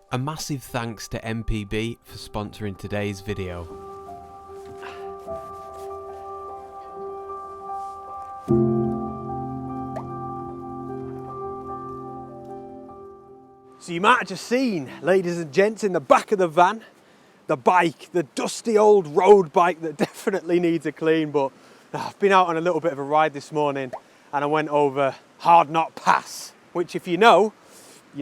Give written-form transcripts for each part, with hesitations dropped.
A massive thanks to MPB for sponsoring today's video. So you might have just seen, ladies and gents, in the back of the van, the bike, the dusty old road bike that definitely needs a clean, but I've been out on a little bit of a ride this morning and I went over Hard Knot Pass, which if you know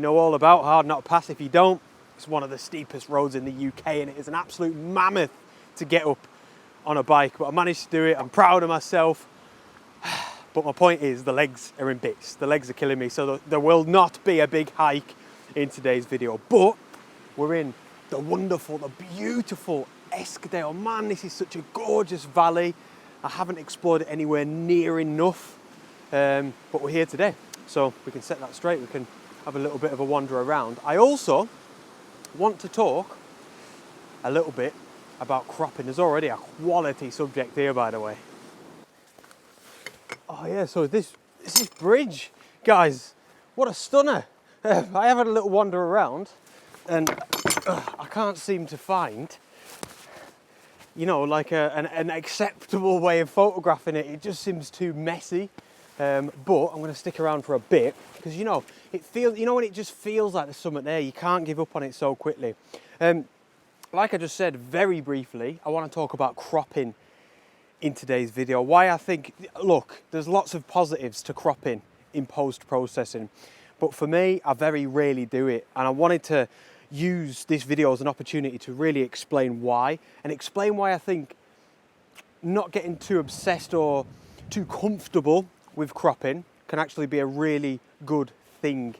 all about Hard Knot Pass. If you don't, it's one of the steepest roads in the UK and it is an absolute mammoth to get up on a bike, but I managed to do it. I'm proud of myself. But my point is the legs are in bits. The legs are killing me, so there will not be a big hike in today's video. But we're in the wonderful, the beautiful Eskdale. Man, this is such a gorgeous valley. I haven't explored it anywhere near enough, but we're here today. So we can set that straight. We can have a little bit of a wander around. I also want to talk a little bit about cropping. There's already a quality subject here, by the way. Oh yeah, so this bridge, guys, what a stunner. I have had a little wander around and I can't seem to find, like an acceptable way of photographing it. It just seems too messy. But I'm going to stick around for a bit because it feels, when it just feels like there's something there, you can't give up on it so quickly. Like I just said very briefly, I want to talk about cropping in today's video. Why I think, look, there's lots of positives to cropping in post-processing, but for me, I very rarely do it, and I wanted to use this video as an opportunity to really explain why, and explain why I think not getting too obsessed or too comfortable with cropping can actually be a really good thing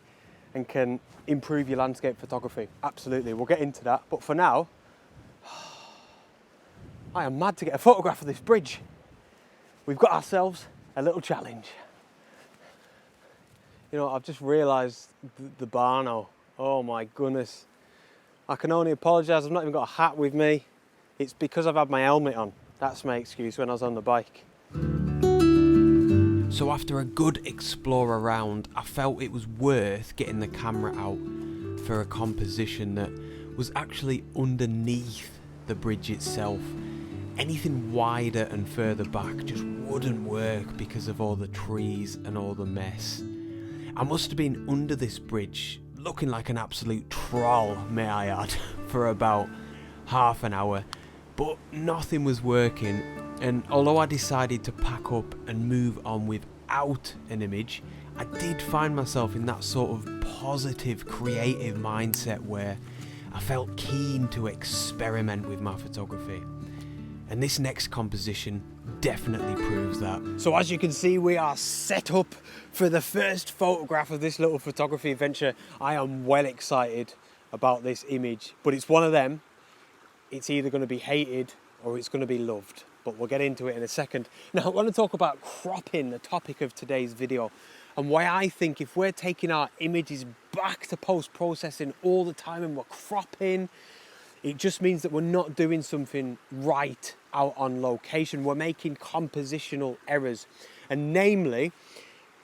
and can improve your landscape photography. Absolutely, we'll get into that. But for now, I am mad to get a photograph of this bridge. We've got ourselves a little challenge. I've just realised the bar now. Oh my goodness. I can only apologise, I've not even got a hat with me. It's because I've had my helmet on. That's my excuse when I was on the bike. So after a good explore around, I felt it was worth getting the camera out for a composition that was actually underneath the bridge itself. Anything wider and further back just wouldn't work because of all the trees and all the mess. I must have been under this bridge, looking like an absolute troll, may I add, for about half an hour, but nothing was working. And although I decided to pack up and move on without an image, I did find myself in that sort of positive, creative mindset where I felt keen to experiment with my photography. And this next composition definitely proves that. So as you can see, we are set up for the first photograph of this little photography adventure. I am well excited about this image, but it's one of them. It's either going to be hated or it's going to be loved. But we'll get into it in a second. Now I want to talk about cropping, the topic of today's video, and why I think if we're taking our images back to post-processing all the time and we're cropping, it just means that we're not doing something right out on location. We're making compositional errors, and namely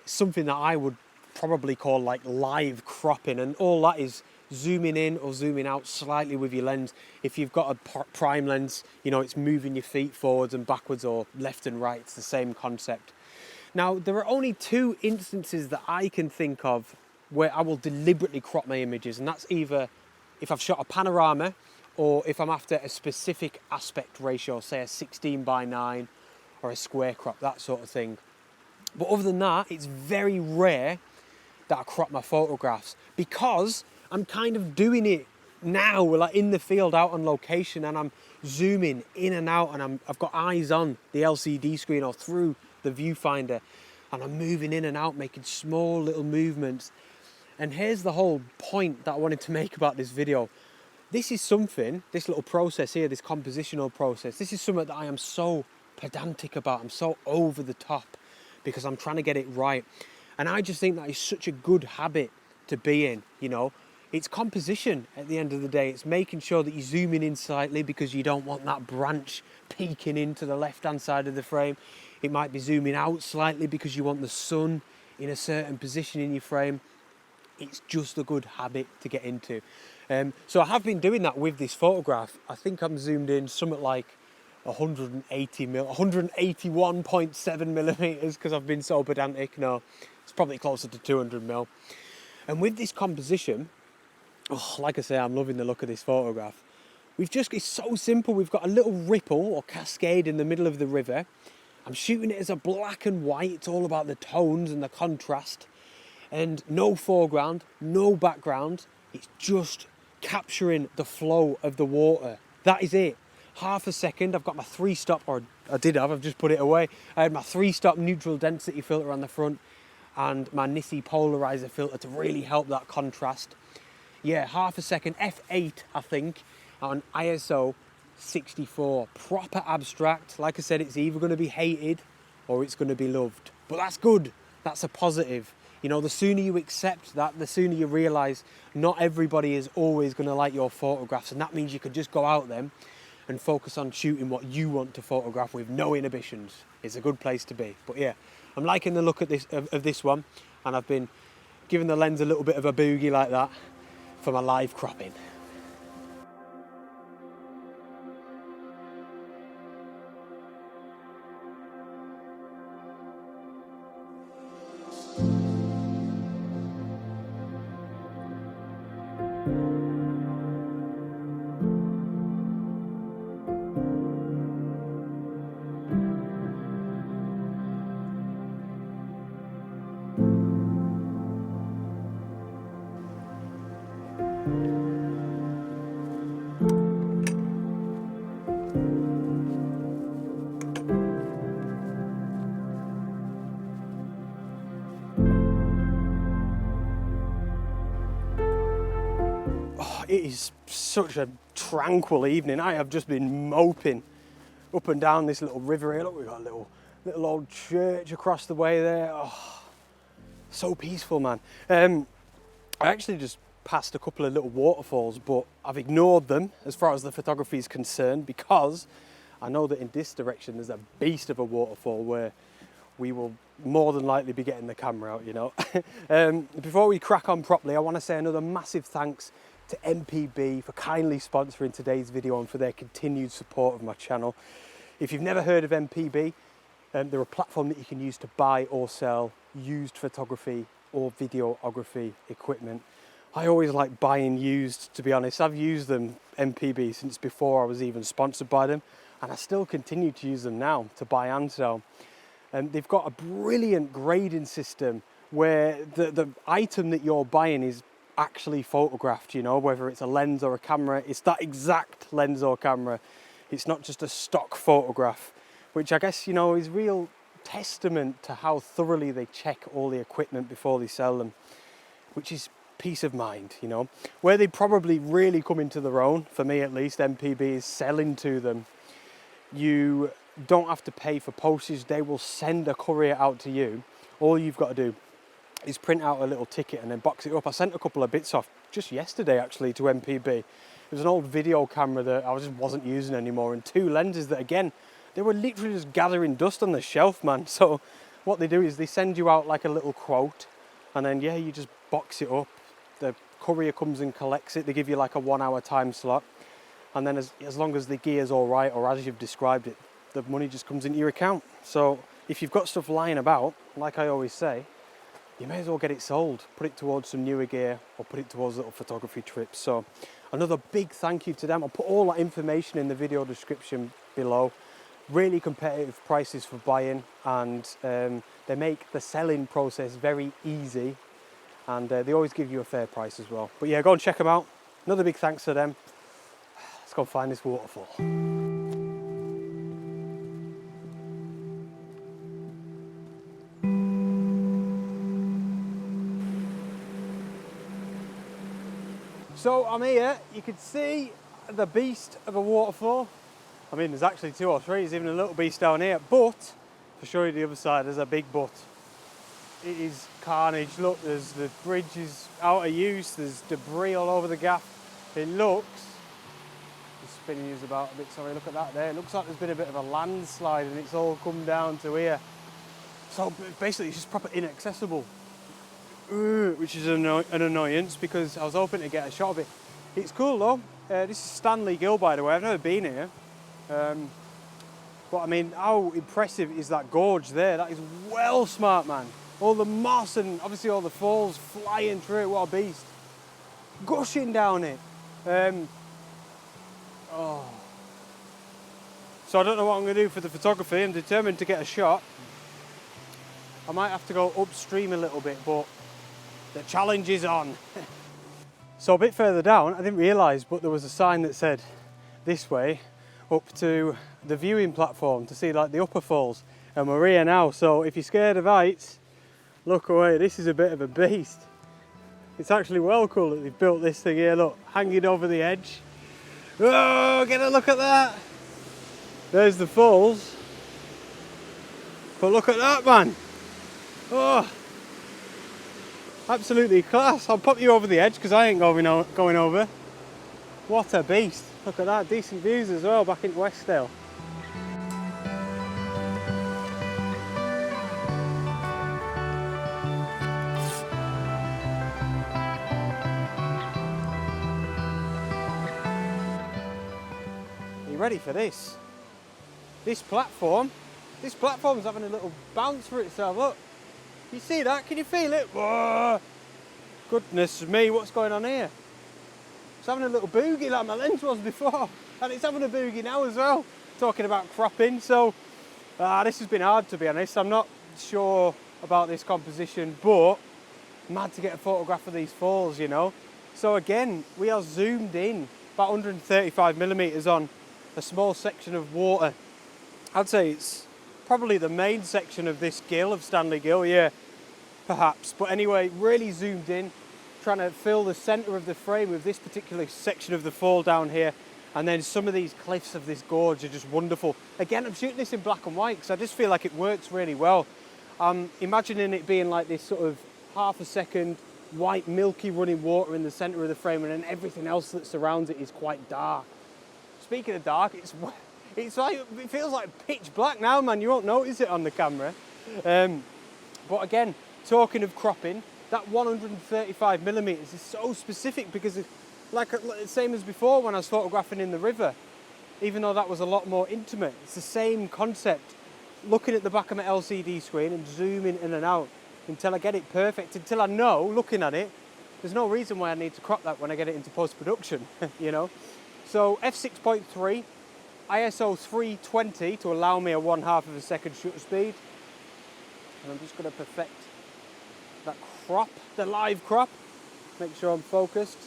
something that I would probably call like live cropping, and all that is zooming in or zooming out slightly with your lens. If you've got a prime lens, it's moving your feet forwards and backwards or left and right. It's the same concept. Now, there are only two instances that I can think of where I will deliberately crop my images, and that's either if I've shot a panorama or if I'm after a specific aspect ratio, say a 16:9 or a square crop, that sort of thing. But other than that, it's very rare that I crop my photographs because I'm kind of doing it now. We're like in the field out on location and I'm zooming in and out and I've got eyes on the LCD screen or through the viewfinder and I'm moving in and out, making small little movements. And here's the whole point that I wanted to make about this video. This is something, this little process here, this compositional process, this is something that I am so pedantic about. I'm so over the top because I'm trying to get it right. And I just think that is such a good habit to be in, It's composition at the end of the day. It's making sure that you're zooming in slightly because you don't want that branch peeking into the left-hand side of the frame. It might be zooming out slightly because you want the sun in a certain position in your frame. It's just a good habit to get into. So I have been doing that with this photograph. I think I'm zoomed in something like 181.7 millimeters because I've been so pedantic. No, it's probably closer to 200 mil. And with this composition, like I say, I'm loving the look of this photograph. It's so simple. We've got a little ripple or cascade in the middle of the river. I'm shooting it as a black and white. It's all about the tones and the contrast. And no foreground, no background. It's just capturing the flow of the water. That is it. Half a second, I've got my 3-stop, or I did have, I've just put it away. I had my 3-stop neutral density filter on the front and my Nissi polarizer filter to really help that contrast. Yeah, half a second, f8 I think, on ISO 64. Proper abstract. Like I said, it's either going to be hated or it's going to be loved. But that's good. That's a positive. You know, the sooner you accept that, the sooner you realise not everybody is always going to like your photographs, and that means you could just go out then and focus on shooting what you want to photograph with no inhibitions. It's a good place to be. But yeah, I'm liking the look at this one, and I've been giving the lens a little bit of a boogie like that for my live cropping. It is such a tranquil evening. I have just been moping up and down this little river here. Look, we've got a little old church across the way there. Oh, so peaceful, man. I actually just passed a couple of little waterfalls, but I've ignored them as far as the photography is concerned because I know that in this direction there's a beast of a waterfall where we will more than likely be getting the camera out, you know. Before we crack on properly, I want to say another massive thanks to MPB for kindly sponsoring today's video and for their continued support of my channel. If you've never heard of MPB, they're a platform that you can use to buy or sell used photography or videography equipment. I always like buying used, to be honest. I've used them, MPB, since before I was even sponsored by them, and I still continue to use them now to buy and sell. They've got a brilliant grading system where the item that you're buying is actually photographed, you know, whether it's a lens or a camera, it's that exact lens or camera. It's not just a stock photograph, which I guess, you know, is real testament to how thoroughly they check all the equipment before they sell them, which is peace of mind, you know. Where they probably really come into their own, for me at least, MPB, is selling to them. You don't have to pay for postage. They will send a courier out to you. All you've got to do is print out a little ticket and then box it up. I sent a couple of bits off just yesterday actually to MPB. It was an old video camera that I just wasn't using anymore, and 2 lenses that, again, they were literally just gathering dust on the shelf, man. So what they do is they send you out like a little quote, and then yeah, you just box it up. The courier comes and collects it. They give you like a 1-hour time slot, and then as long as the gear's all right, or as you've described it, the money just comes into your account. So if you've got stuff lying about, like I always say, you may as well get it sold. Put it towards some newer gear or put it towards little photography trips. So another big thank you to them. I'll put all that information in the video description below. Really competitive prices for buying, and they make the selling process very easy, and they always give you a fair price as well. But yeah, go and check them out. Another big thanks to them. Let's go and find this waterfall. So I'm here, you can see the beast of a waterfall. I mean, there's actually 2 or 3, there's even a little beast down here, but, to show you the other side, there's a big but. It is carnage. Look, the bridge is out of use, there's debris all over the gaff. It looks, the spinning is about a bit, sorry, look at that there. It looks like there's been a bit of a landslide and it's all come down to here. So basically it's just proper inaccessible. it, which is an annoyance because I was hoping to get a shot of it. It's cool though. This is Stanley Gill, by the way. I've never been here. But I mean, how impressive is that gorge there? That is well smart, man. All the moss and obviously all the falls flying through it. What a beast. Gushing down it. Oh. So I don't know what I'm going to do for the photography. I'm determined to get a shot. I might have to go upstream a little bit, but the challenge is on. So a bit further down, I didn't realise, but there was a sign that said this way up to the viewing platform to see like the upper falls. And we're here now, so if you're scared of heights, look away. This is a bit of a beast. It's actually well cool that they've built this thing here, look, hanging over the edge. Oh, get a look at that. There's the falls. But look at that, man. Oh, absolutely class. I'll pop you over the edge because I ain't going over. What a beast. Look at that, decent views as well back into Westdale. Are you ready for this? This platform's having a little bounce for itself, look. You see that? Can you feel it? Whoa. Goodness me, what's going on here? It's having a little boogie like my lens was before. And it's having a boogie now as well. Talking about cropping. So, this has been hard to be honest. I'm not sure about this composition, but mad to get a photograph of these falls, you know. So again, we are zoomed in about 135 millimeters on a small section of water. I'd say it's probably the main section of this gill, of Stanley Gill, yeah, perhaps. But anyway, really zoomed in, trying to fill the centre of the frame with this particular section of the fall down here. And then some of these cliffs of this gorge are just wonderful. Again, I'm shooting this in black and white because I just feel like it works really well. I'm imagining it being like this sort of half a second white milky running water in the centre of the frame, and then everything else that surrounds it is quite dark. Speaking of dark, it's like, it feels like pitch black now, man. You won't notice it on the camera. But again, talking of cropping, that 135 millimeters is so specific because it's like the same as before when I was photographing in the river, even though that was a lot more intimate. It's the same concept. Looking at the back of my LCD screen and zooming in and out until I get it perfect, until I know, looking at it, there's no reason why I need to crop that when I get it into post-production, you know. So f6.3, ISO 320 to allow me a 1/2 of a second shutter speed. And I'm just going to perfect that crop, the live crop, make sure I'm focused.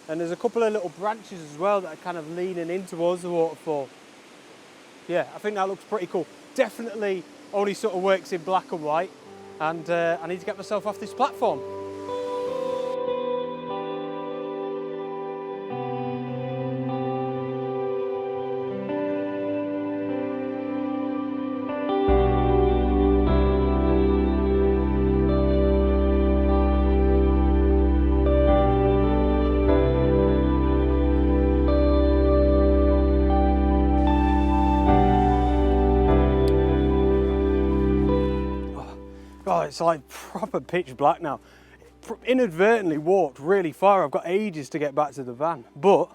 And there's a couple of little branches as well that are kind of leaning in towards the waterfall. Yeah, I think that looks pretty cool. Definitely only sort of works in black and white, and I need to get myself off this platform. Oh, it's like proper pitch black now. Inadvertently walked really far. I've got ages to get back to the van, but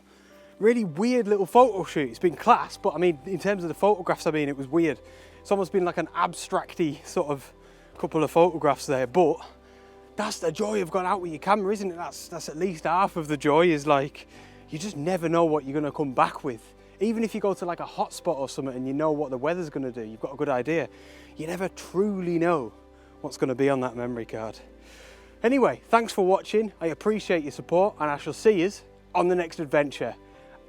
really weird little photo shoot. It's been class, but I mean, in terms of the photographs, I mean, it was weird. It's almost been like an abstracty sort of couple of photographs there, but that's the joy of going out with your camera, isn't it? That's at least half of the joy, is like, you just never know what you're gonna come back with. Even if you go to like a hot spot or something and you know what the weather's gonna do, you've got a good idea, you never truly know what's going to be on that memory card. Anyway, thanks for watching. I appreciate your support, and I shall see you on the next adventure.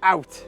Out.